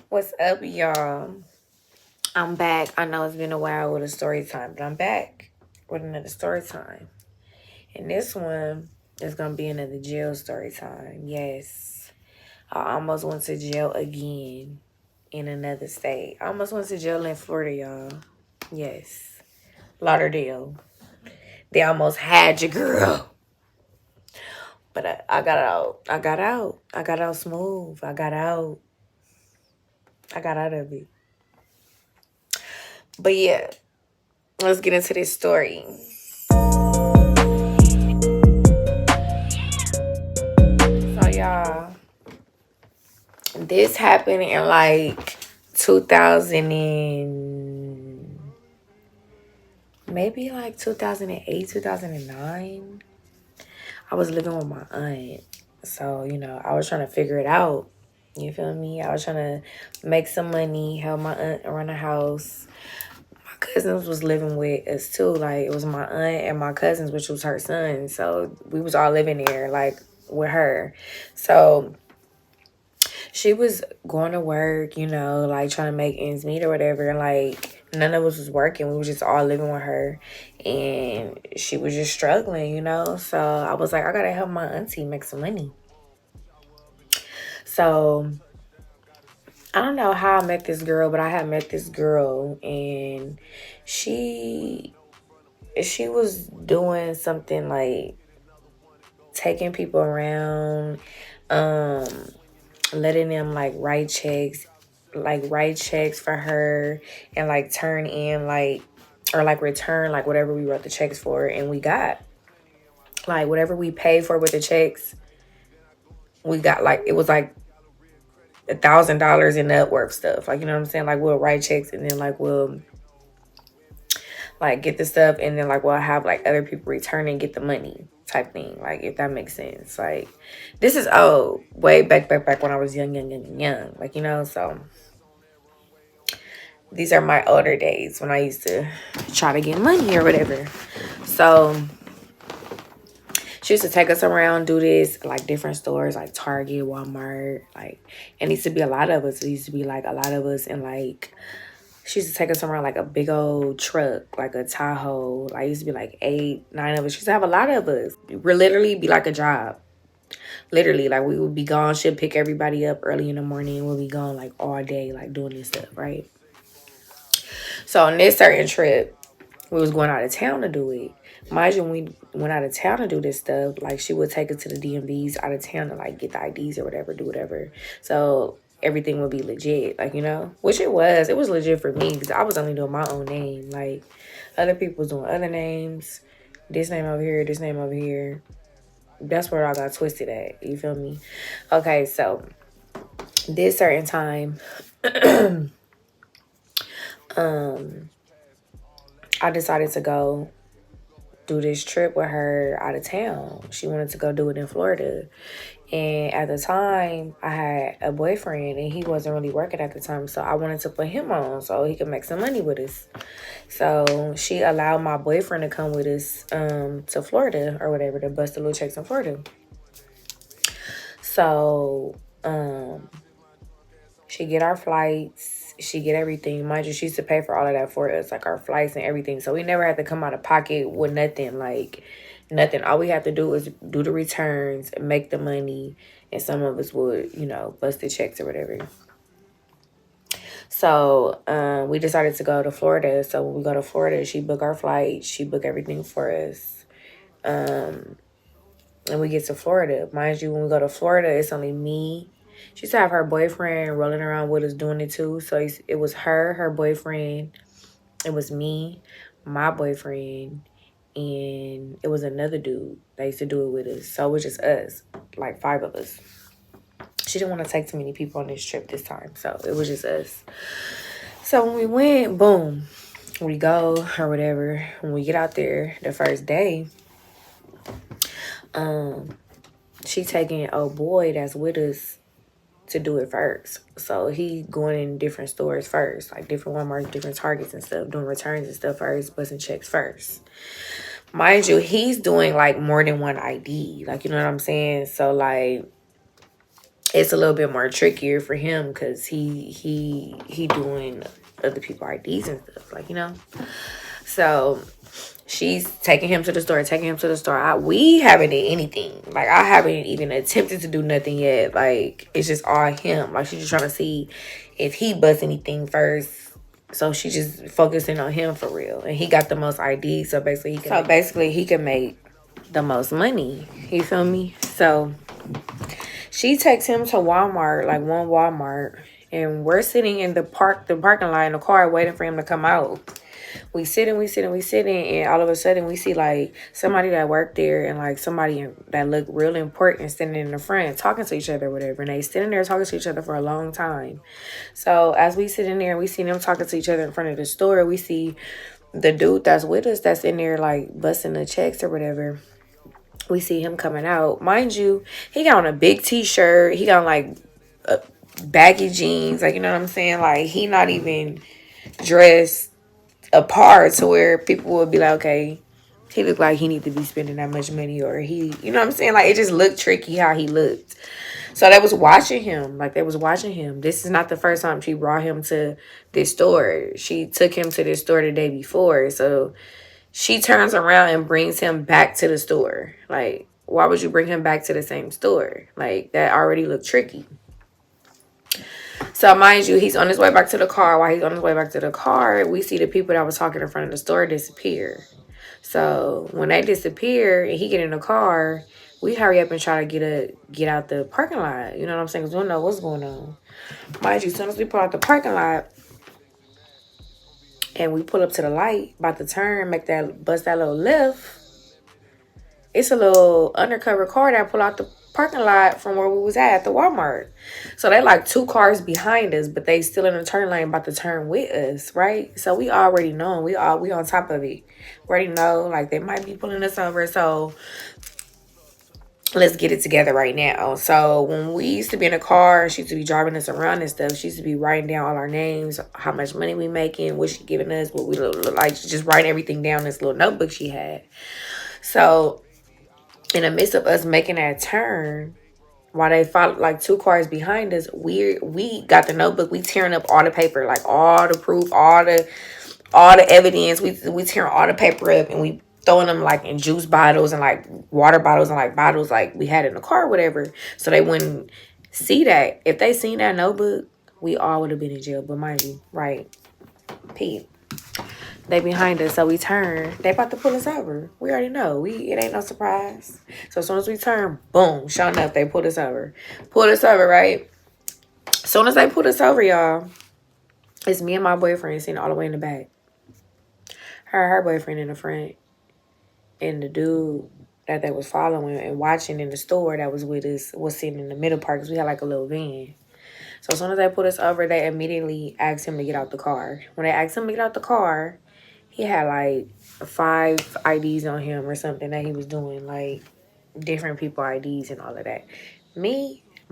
What's up, y'all? I'm back. I know it's been a while with a story time, but I'm back with another story time. And this one is going to be another jail story time. Yes. I almost went to jail again in another state. I almost went to jail in Florida, y'all. Yes. Lauderdale. They almost had your girl. But I got out. I got out. I got out smooth. I got out. I got out of it. But yeah, let's get into this story. So y'all, this happened in like 2000 and maybe like 2008, 2009. I was living with my aunt. So, you know, I was trying to figure it out. You feel me? I was trying to make some money, help my aunt run a house. My cousins was living with us too. Like, it was my aunt and my cousins, which was her son. So we was all living there, like, with her. So she was going to work, you know, like trying to make ends meet or whatever. And like none of us was working. We were just all living with her. And she was just struggling, you know. So I was like, I gotta help my auntie make some money. So I don't know how I met this girl, but I had met this girl and she was doing something like taking people around, letting them like write checks for her and like turn in like or like return like whatever we wrote the checks for, and we got like whatever we paid for with the checks, we got like it was like $1,000 in net worth stuff, like, you know what I'm saying, like we'll write checks and then like we'll like get the stuff and then like we'll have like other people return and get the money type thing, like if that makes sense. Like this is way back when I was young, like, you know. So these are my older days when I used to try to get money or whatever. So she used to take us around, do this, like different stores, like Target, Walmart. Like, it needs to be a lot of us. It used to be like a lot of us. And like, she used to take us around like a big old truck, like a Tahoe. Like, it used to be like 8, 9 of us. She used to have a lot of us. We're literally be like a job. Literally, like we would be gone. She'd pick everybody up early in the morning. We'll be gone like all day, like doing this stuff, right? So on this certain trip, we was going out of town to do it. Mind you, when we went out of town to do this stuff, like she would take us to the DMVs out of town to like get the IDs or whatever, do whatever. So everything would be legit, like, you know, which it was. It was legit for me because I was only doing my own name. Like other people was doing other names. This name over here, this name over here. That's where I got twisted at. You feel me? Okay, so this certain time, I decided to go do this trip with her out of town. She wanted to go do it in Florida. And at the time, I had a boyfriend and he wasn't really working at the time. So I wanted to put him on so he could make some money with us. So she allowed my boyfriend to come with us to Florida or whatever, to bust the little checks in Florida. So she get our flights. She get everything. Mind you, she used to pay for all of that for us, like our flights and everything. So we never had to come out of pocket with nothing, like nothing. All we had to do was do the returns, make the money, and some of us would, you know, bust the checks or whatever. So we decided to go to Florida. So when we go to Florida, she booked our flight. She booked everything for us. And we get to Florida. Mind you, when we go to Florida, it's only me. She used to have her boyfriend rolling around with us doing it too. So it was her boyfriend. It was me, my boyfriend, and it was another dude that used to do it with us. So it was just us, like 5 of us. She didn't want to take too many people on this trip this time. So it was just us. So when we went, boom, we go or whatever. When we get out there the first day, she taking a boy that's with us to do it first. So he going in different stores first, like different Walmarts, different Targets and stuff, doing returns and stuff first, busting checks first. Mind you, he's doing like more than one ID, like, you know what I'm saying? So like it's a little bit more trickier for him because he doing other people IDs and stuff, like, you know. So she's taking him to the store, we haven't did anything. Like, I haven't even attempted to do nothing yet. Like, it's just all him. Like, she's just trying to see if he busts anything first. So she just focusing on him for real. And he got the most ID. So basically he can make the most money. You feel me? So she takes him to Walmart, like one Walmart. And we're sitting in the parking lot in the car waiting for him to come out. We sitting, and all of a sudden we see like somebody that worked there and like somebody that looked real important standing in the front talking to each other or whatever. And they sitting there talking to each other for a long time. So as we sit in there, we see them talking to each other in front of the store. We see the dude that's with us that's in there like busting the checks or whatever. We see him coming out. Mind you, he got on a big t-shirt. He got like baggy jeans. Like, you know what I'm saying? Like, he not even dressed apart to where people would be like, okay, he looked like he need to be spending that much money, or he, you know what I'm saying? Like, it just looked tricky how he looked. So they was watching him. Like, they was watching him. This is not the first time she brought him to this store. She took him to this store the day before. So she turns around and brings him back to the store. Like, why would you bring him back to the same store? Like, that already looked tricky. So, mind you, he's on his way back to the car. While he's on his way back to the car, we see the people that was talking in front of the store disappear. So, when they disappear and he get in the car, we hurry up and try to get out the parking lot. You know what I'm saying? Because we don't know what's going on. Mind you, as soon as we pull out the parking lot and we pull up to the light, about to turn, bust that little lift, it's a little undercover car that pull out the parking lot from where we was at the Walmart. So they like 2 cars behind us, but they still in the turn lane about to turn with us, right? So we already know. We on top of it. We already know, like, they might be pulling us over. So let's get it together right now. So when we used to be in a car, she used to be driving us around and stuff. She used to be writing down all our names, how much money we making, what she giving us, what we look like. She just writing everything down in this little notebook she had. So in the midst of us making that turn, while they followed like 2 cars behind us, we got the notebook. We tearing up all the paper, like all the proof, all the evidence. We tearing all the paper up, and we throwing them like in juice bottles and like water bottles and like bottles like we had in the car or whatever, so they wouldn't see that. If they seen that notebook, we all would have been in jail. But mind you, right, Pete, they behind us, so we turn. They about to pull us over. We already know. It ain't no surprise. So as soon as we turn, boom, sure enough, they pulled us over. Right? As soon as they pulled us over, y'all, it's me and my boyfriend sitting all the way in the back. Her boyfriend in the front. And the dude that they was following and watching in the store that was with us was sitting in the middle part because we had like a little van. So as soon as they put us over, they immediately asked him to get out the car. When they asked him to get out the car, he had like 5 IDs on him or something that he was doing, like different people IDs and all of that.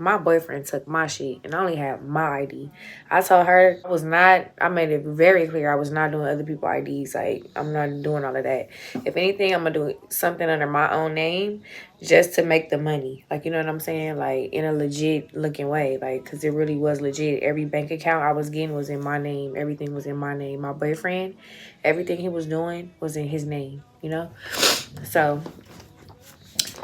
My boyfriend took my shit and I only had my ID. I told her I made it very clear I was not doing other people's IDs. Like, I'm not doing all of that. If anything, I'm going to do something under my own name just to make the money. Like, you know what I'm saying? Like, in a legit looking way. Like, because it really was legit. Every bank account I was getting was in my name. Everything was in my name. My boyfriend, everything he was doing was in his name, you know? So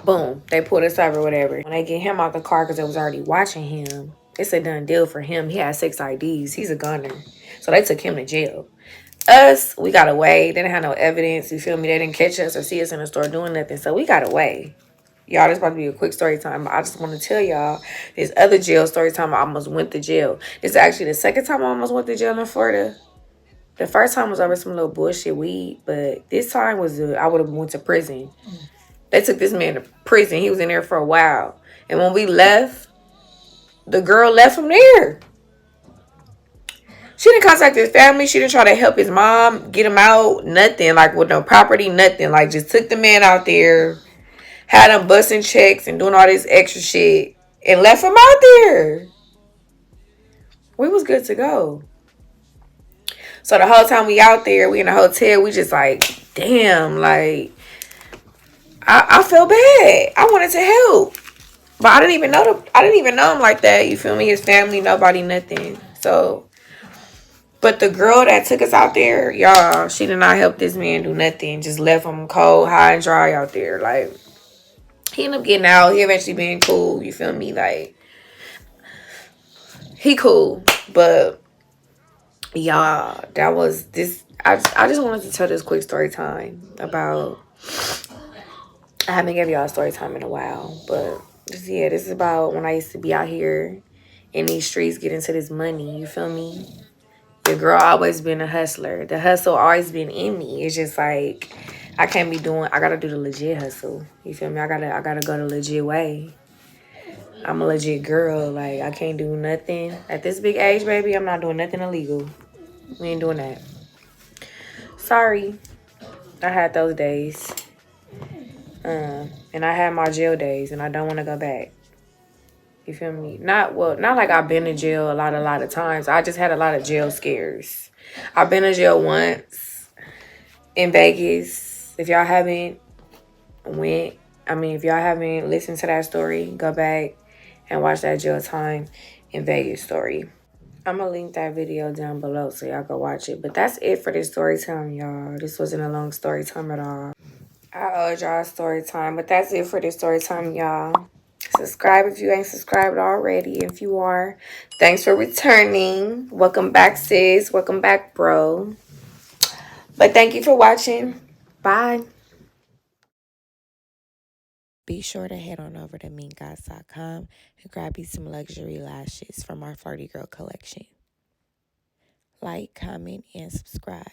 boom, they pulled us over, whatever. When they get him out the car, because they was already watching him, it's a done deal for him. He had 6 IDs. He's a gunner. So they took him to jail. Us, we got away. They didn't have no evidence. You feel me? They didn't catch us or see us in the store doing nothing. So we got away. Y'all, this about to be a quick story time. I just want to tell y'all this other jail story time. I almost went to jail. This is actually the second time I almost went to jail in Florida. The first time was over some little bullshit weed. But this time was I would have went to prison. They took this man to prison. He was in there for a while. And when we left, the girl left him there. She didn't contact his family. She didn't try to help his mom, get him out. Nothing. Like, with no property, nothing. Like, just took the man out there, had him busting checks and doing all this extra shit, and left him out there. We was good to go. So the whole time we out there, we in the hotel, we just like, damn, like, I felt bad. I wanted to help. But I didn't even know him like that. You feel me? His family, nobody, nothing. So, but the girl that took us out there, y'all, she did not help this man do nothing. Just left him cold, high and dry out there. Like, he ended up getting out. He eventually being cool. You feel me? Like, he cool. But y'all, that was this. I just wanted to tell this quick story time about. I haven't given y'all a story time in a while, but just, yeah, this is about when I used to be out here in these streets getting to this money. You feel me? Your girl always been a hustler. The hustle always been in me. It's just like I can't be doing. I gotta do the legit hustle. You feel me? I gotta go the legit way. I'm a legit girl. Like, I can't do nothing at this big age, baby. I'm not doing nothing illegal. We ain't doing that. Sorry, I had those days. And I had my jail days, and I don't want to go back. You feel me? Not like I've been to jail a lot of times. I just had a lot of jail scares. I've been to jail once in Vegas. If y'all haven't if y'all haven't listened to that story, go back and watch that jail time in Vegas story. I'm going to link that video down below so y'all go watch it. But that's it for this story time, y'all. This wasn't a long story time at all. I owed y'all a story time, but that's it for this story time, y'all. Subscribe if you ain't subscribed already. If you are, thanks for returning. Welcome back, sis. Welcome back, bro. But thank you for watching. Bye. Be sure to head on over to MiNKGAWDZ.com and grab you some luxury lashes from our Flirty Girl collection. Like, comment, and subscribe.